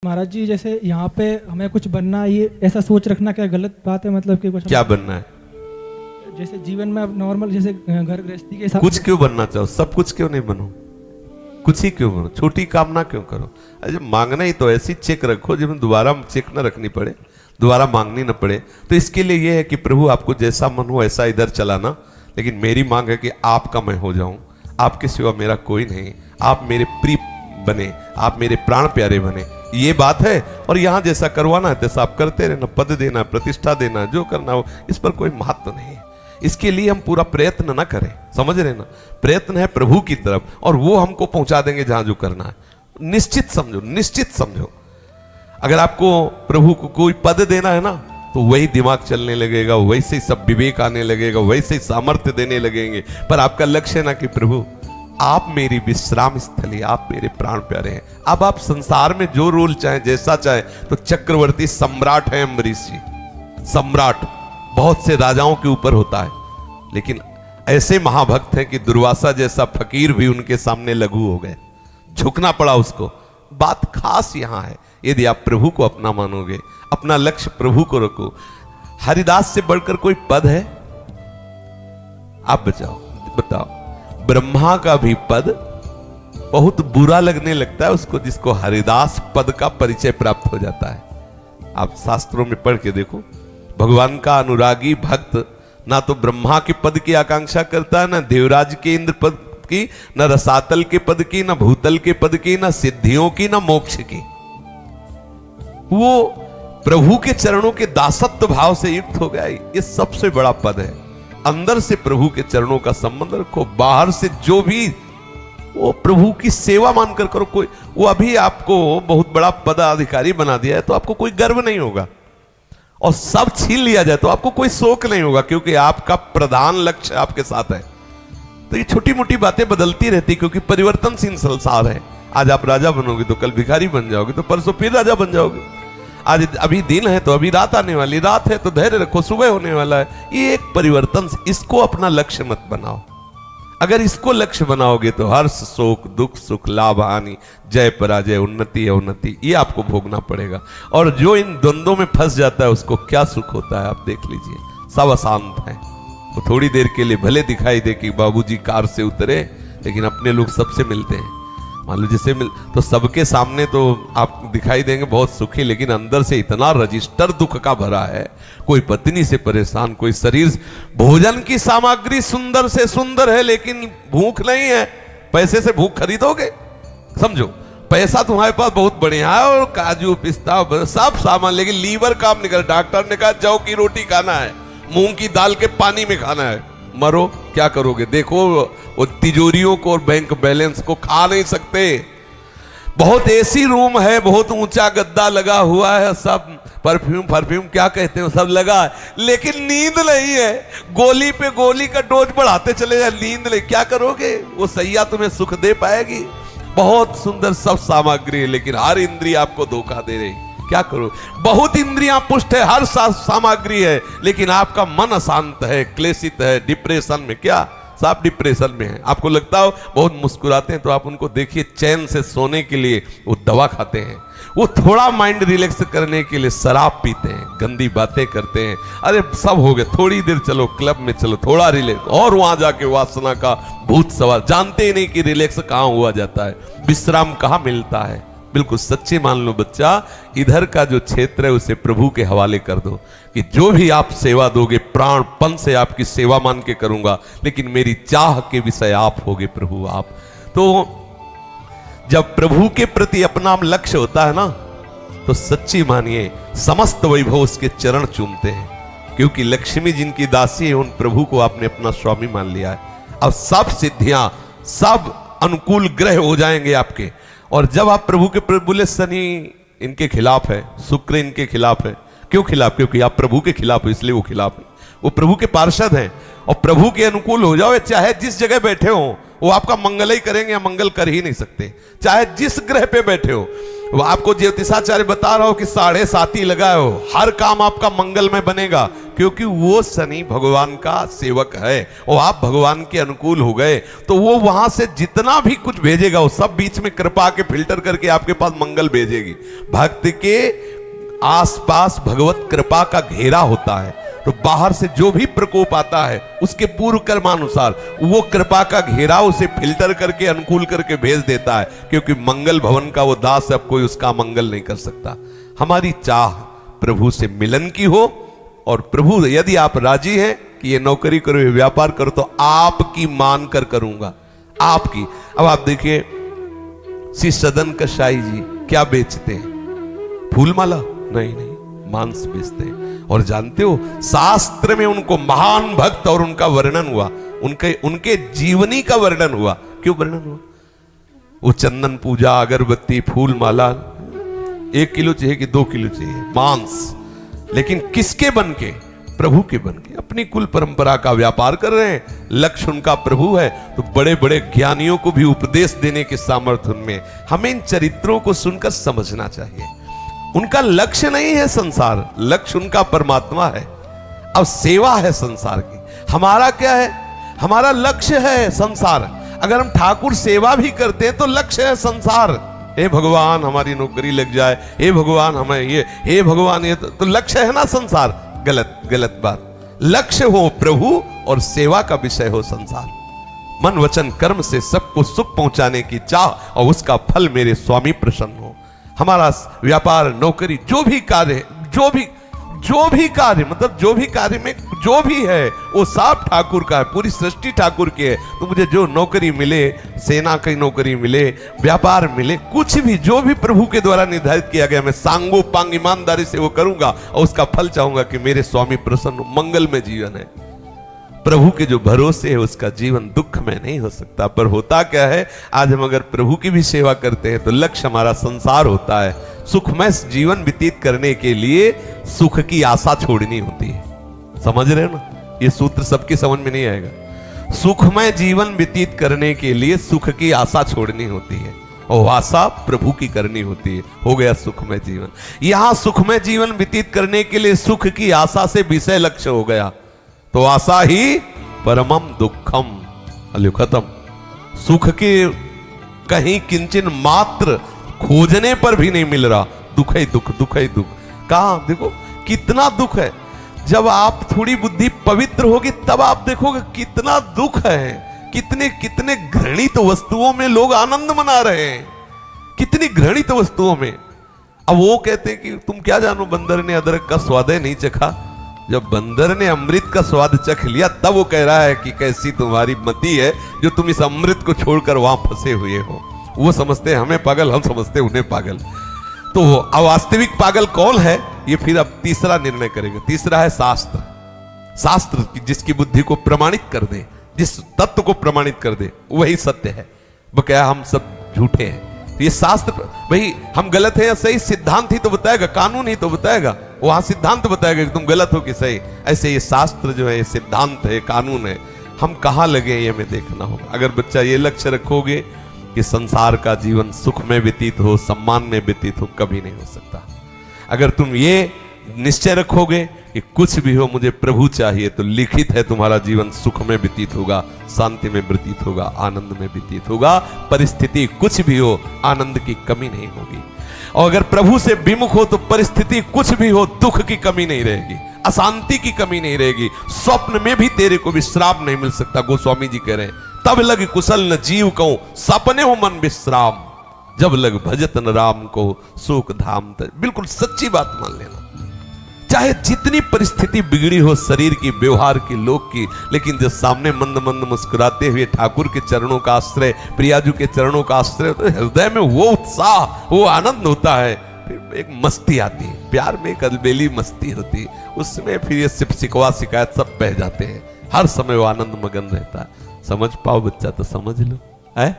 महाराज जी, जैसे यहाँ पे हमें कुछ बनना है, ये ऐसा सोच रखना क्या गलत बात है? मतलब कि कुछ क्या बनना है? जैसे जीवन में नॉर्मल जैसे घर गृहस्थी के हिसाब कुछ क्यों बनना चाहो? सब कुछ क्यों नहीं बनो? कुछ ही क्यों बनो? छोटी कामना क्यों करो? अरे मांगना ही तो ऐसी चेक रखो जिसमें दोबारा चेक न रखनी पड़े, दोबारा मांगनी न पड़े। तो इसके लिए ये है कि प्रभु आपको जैसा मन हो ऐसा इधर चलाना, लेकिन मेरी मांग है कि आपका मैं हो जाऊं, आपके सिवा मेरा कोई नहीं, आप मेरे प्रिय बने, आप मेरे प्राण प्यारे बने, ये बात है। और यहां जैसा करवाना है तैसा आप करते रहना, पद देना, प्रतिष्ठा देना, जो करना हो, इस पर कोई महत्व नहीं है। इसके लिए हम पूरा प्रयत्न ना करें, समझ रहे ना? प्रयत्न है प्रभु की तरफ, और वो हमको पहुंचा देंगे जहां जो करना है। निश्चित समझो, निश्चित समझो। अगर आपको प्रभु को कोई पद देना है ना, तो वही दिमाग चलने लगेगा, वैसे ही सब विवेक आने लगेगा, वैसे ही सामर्थ्य देने लगेंगे। पर आपका लक्ष्य है ना कि प्रभु आप मेरी विश्राम स्थली, आप मेरे प्राण प्यारे हैं। अब आप संसार में जो रोल चाहे, जैसा चाहे, तो चक्रवर्ती सम्राट है अम्बरीश जी, सम्राट बहुत से राजाओं के ऊपर होता है, लेकिन ऐसे महाभक्त हैं कि दुर्वासा जैसा फकीर भी उनके सामने लघु हो गए, झुकना पड़ा उसको। बात खास यहां है, यदि आप प्रभु को अपना मानोगे, अपना लक्ष्य प्रभु को रखो। हरिदास से बढ़कर कोई पद है? आप बताओ। ब्रह्मा का भी पद बहुत बुरा लगने लगता है उसको, जिसको हरिदास पद का परिचय प्राप्त हो जाता है। आप शास्त्रों में पढ़ के देखो, भगवान का अनुरागी भक्त ना तो ब्रह्मा के पद की आकांक्षा करता है, ना देवराज के इंद्र पद की, ना रसातल के पद की, ना भूतल के पद की, ना सिद्धियों की, ना मोक्ष की। वो प्रभु के चरणों के दासत्व भाव से युक्त हो गया। ये सबसे बड़ा पद है। अंदर से प्रभु के चरणों का संबंध रखो, बाहर से जो भी वो प्रभु की सेवा मानकर करो। कोई वो अभी आपको बहुत बड़ा पदाधिकारी बना दिया है तो आपको कोई गर्व नहीं होगा, और सब छीन लिया जाए तो आपको कोई शोक नहीं होगा, क्योंकि आपका प्रधान लक्ष्य आपके साथ है। तो ये छोटी मोटी बातें बदलती रहती, क्योंकि परिवर्तनशील संसार है। आज आप राजा बनोगे तो कल भिखारी बन जाओगे, तो परसों फिर राजा बन जाओगे। आज अभी दिन है तो अभी रात आने वाली, रात है तो धैर्य रखो, सुबह होने वाला है। ये एक परिवर्तन, इसको अपना लक्ष्य मत बनाओ। अगर इसको लक्ष्य बनाओगे तो हर्ष शोक दुख सुख लाभ हानि, जय पराजय, उन्नति अवनति, ये आपको भोगना पड़ेगा। और जो इन द्वंद्वों में फंस जाता है उसको क्या सुख होता है आप देख लीजिए। सब अशांत है। वो थोड़ी देर के लिए भले दिखाई दे कि बाबूजी कार से उतरे, लेकिन अपने लोग सबसे मिलते हैं। मान लो जिसे मिल तो सबके सामने तो आप दिखाई देंगे बहुत सुखी, लेकिन अंदर से इतना रजिस्टर दुख का भरा है। कोई पत्नी से परेशान, कोई शरीर, भोजन की सामग्री सुंदर से सुंदर है, लेकिन भूख नहीं है। पैसे से भूख खरीदोगे? समझो, पैसा तुम्हारे पास बहुत बढ़िया है और काजू पिस्ता सब सामान, लेकिन लीवर काम नहीं कर। डॉक्टर ने कहा जौ की रोटी खाना है, मूंग की दाल के पानी में खाना है। मरो, क्या करोगे? देखो वो तिजोरियों को और बैंक बैलेंस को खा नहीं सकते। बहुत एसी रूम है, बहुत ऊंचा गद्दा लगा हुआ है, सब परफ्यूम क्या कहते हैं सब लगा है, लेकिन नींद नहीं है। गोली पे गोली का डोज बढ़ाते चले जाए, नींद नहीं। क्या करोगे? वो सैया तुम्हें सुख दे पाएगी? बहुत सुंदर सब सामग्री है, लेकिन हर इंद्रिय आपको धोखा दे रही। क्या करो? बहुत इंद्रियां पुष्ट है, हर सामग्री है, लेकिन आपका मन अशांत है, क्लेशित है, डिप्रेशन में। क्या सब डिप्रेशन में है? आपको लगता हो बहुत मुस्कुराते हैं, तो आप उनको देखिए, चैन से सोने के लिए वो दवा खाते हैं, वो थोड़ा माइंड रिलैक्स करने के लिए शराब पीते हैं, गंदी बातें करते हैं। अरे सब हो गए, थोड़ी देर चलो क्लब में, चलो थोड़ा रिलैक्स, और वहां जाके वासना का भूत सवार। जानते ही नहीं कि रिलैक्स कहां हुआ जाता है, विश्राम कहां मिलता है। बिल्कुल सच्चे मान लो बच्चा, इधर का जो क्षेत्र है उसे प्रभु के हवाले कर दो, कि जो भी आप सेवा दोगे प्राणपन से आपकी सेवा मान के करूंगा, लेकिन मेरी चाह के विषय आप होगे प्रभु आप। तो जब प्रभु के प्रति अपना लक्ष्य होता है ना, तो सच्ची मानिए समस्त वैभव उसके चरण चूमते हैं, क्योंकि लक्ष्मी जिनकी दासी है उन प्रभु को आपने अपना स्वामी मान लिया है। अब सब सिद्धियां, सब अनुकूल ग्रह हो जाएंगे आपके। और जब आप प्रभु के बोले शनि इनके खिलाफ है, शुक्र इनके खिलाफ है, क्यों खिलाफ? क्योंकि आप प्रभु के खिलाफ हो, इसलिए वो खिलाफ है। वो प्रभु के पार्षद हैं, और प्रभु के अनुकूल हो जाओ, चाहे जिस जगह बैठे हो वो आपका मंगल ही करेंगे, या मंगल कर ही नहीं सकते। चाहे जिस ग्रह पे बैठे हो, वो आपको ज्योतिषाचार्य बता रहा हो कि 7.5 लगाए हो, हर काम आपका मंगल में बनेगा। क्योंकि वो शनि भगवान का सेवक है और आप भगवान के अनुकूल हो गए, तो वो वहां से जितना भी कुछ भेजेगा वो सब बीच में कृपा के फिल्टर करके आपके पास मंगल भेजेगी। भक्त के आसपास भगवत कृपा का घेरा होता है, तो बाहर से जो भी प्रकोप आता है उसके पूर्व कर्मानुसार वो कृपा का घेरा उसे फिल्टर करके अनुकूल करके भेज देता है, क्योंकि मंगल भवन का वो दास, अब कोई उसका मंगल नहीं कर सकता। हमारी चाह प्रभु से मिलन की हो, और प्रभु यदि आप राजी हैं कि ये नौकरी करो, ये व्यापार करो, तो आपकी मान कर करूंगा, आपकी। अब आप देखिए श्री सदन कसाई जी क्या बेचते हैं? फूल माला? नहीं नहीं, मांस बेचते हैं। और जानते हो शास्त्र में उनको महान भक्त और उनका वर्णन हुआ, उनके जीवनी का वर्णन हुआ। क्यों वर्णन हुआ? वो चंदन पूजा, अगरबत्ती, फूल माला 1 किलो चाहिए कि 2 किलो चाहिए मांस, लेकिन किसके बन के? प्रभु के बन के। अपनी कुल परंपरा का व्यापार कर रहे हैं, लक्ष्य उनका प्रभु है, तो बड़े बड़े ज्ञानियों को भी उपदेश देने के सामर्थ्य उनमें। हमें इन चरित्रों को सुनकर समझना चाहिए। उनका लक्ष्य नहीं है संसार, लक्ष्य उनका परमात्मा है। अब सेवा है संसार की, हमारा क्या है? हमारा लक्ष्य है संसार। अगर हम ठाकुर सेवा भी करते हैं तो लक्ष्य है संसार। हे भगवान हमारी नौकरी लग जाए, हे भगवान हमें ये, हे भगवान ये, तो लक्ष्य है ना संसार। गलत, गलत बात। लक्ष्य हो प्रभु और सेवा का विषय हो संसार। मन वचन कर्म से सबको सुख पहुंचाने की चाह, और उसका फल मेरे स्वामी प्रसन्न हो। हमारा व्यापार, नौकरी, जो भी कार्य, जो भी कार्य, मतलब जो भी कार्य में जो भी है वो सब ठाकुर का है, पूरी सृष्टि ठाकुर की है। तो मुझे जो नौकरी मिले, सेना की नौकरी मिले, व्यापार मिले, कुछ भी जो भी प्रभु के द्वारा निर्धारित किया गया, मैं सांगो पांग ईमानदारी से वो करूंगा, और उसका फल चाहूंगा कि मेरे स्वामी प्रसन्न, मंगल में जीवन है। प्रभु के जो भरोसे है उसका जीवन दुख में नहीं हो सकता। पर होता क्या है, आज हम अगर प्रभु की भी सेवा करते हैं तो लक्ष्य हमारा संसार होता है। सुखमय जीवन व्यतीत करने के लिए सुख की आशा छोड़नी होती है। समझ रहे हो ना? ये सूत्र सबके समझ में नहीं आएगा। सुखमय जीवन व्यतीत करने के लिए सुख की आशा छोड़नी होती है, और आशा प्रभु की करनी होती है। हो गया सुखमय जीवन। यहां सुखमय जीवन व्यतीत करने के लिए सुख की आशा से विषय लक्ष्य हो गया, तो आशा ही परमम दुखम, अल्यो खत्म। सुख के कहीं किंचन मात्र खोजने पर भी नहीं मिल रहा, दुख ही दुख, दुख ही दुख। कहां देखो कितना दुख है। जब आप थोड़ी बुद्धि पवित्र होगी तब आप देखोगे कितना दुख है। कितने कितने घृणित वस्तुओं में लोग आनंद मना रहे हैं, कितनी घृणित वस्तुओं में। अब वो कहते हैं कि तुम क्या जानो, बंदर ने अदरक का स्वाद नहीं चखा। जब बंदर ने अमृत का स्वाद चख लिया तब वो कह रहा है कि कैसी तुम्हारी मति है जो तुम इस अमृत को छोड़कर वहां फंसे हुए हो। वो समझते हैं हमें पागल, हम समझते हैं उन्हें पागल। तो अवास्तविक पागल कौन है, ये फिर अब तीसरा निर्णय करेगा। तीसरा है शास्त्र। शास्त्र जिसकी बुद्धि को प्रमाणित कर दे, जिस तत्व को प्रमाणित कर दे, वही सत्य है। बकाया हम सब झूठे हैं। ये शास्त्र, भाई हम गलत है या सही, सिद्धांत ही तो बताएगा, कानून ही तो बताएगा। वहां सिद्धांत बताएगा कि तुम गलत हो कि सही। ऐसे ये शास्त्र जो है, सिद्धांत है, कानून है। हम कहां लगे ये हमें देखना होगा। अगर बच्चा ये लक्ष्य रखोगे कि संसार का जीवन सुख में व्यतीत हो, सम्मान में व्यतीत हो, कभी नहीं हो सकता। अगर तुम ये निश्चय रखोगे कि कुछ भी हो मुझे प्रभु चाहिए, तो लिखित है तुम्हारा जीवन सुख में व्यतीत होगा, शांति में व्यतीत होगा, आनंद में व्यतीत होगा। परिस्थिति कुछ भी हो, आनंद की कमी नहीं होगी। और अगर प्रभु से विमुख हो तो परिस्थिति कुछ भी हो, दुख की कमी नहीं रहेगी, अशांति की कमी नहीं रहेगी। स्वप्न में भी तेरे को विश्राम नहीं मिल सकता। गोस्वामी जी कह रहे हैं, तब लग कुशल न जीव को, सपने हो मन विश्राम, जब लग भजत न राम को, सुख धाम तज। बिल्कुल सच्ची बात मान लेना। चाहे जितनी परिस्थिति बिगड़ी हो शरीर की, व्यवहार की, लोक की, लेकिन जब सामने मंद मंद मुस्कुराते हुए ठाकुर के चरणों का आश्रय, प्रियाजू के चरणों का आश्रय, तो हृदय में वो उत्साह, वो आनंद होता है। फिर एक मस्ती आती है, प्यार में एक अलबेली मस्ती होती है। उसमें फिर ये सिर्फ शिकवा शिकायत सब बह जाते हैं। हर समय वो आनंद मगन रहता है। समझ पाओ बच्चा तो समझ लो, है।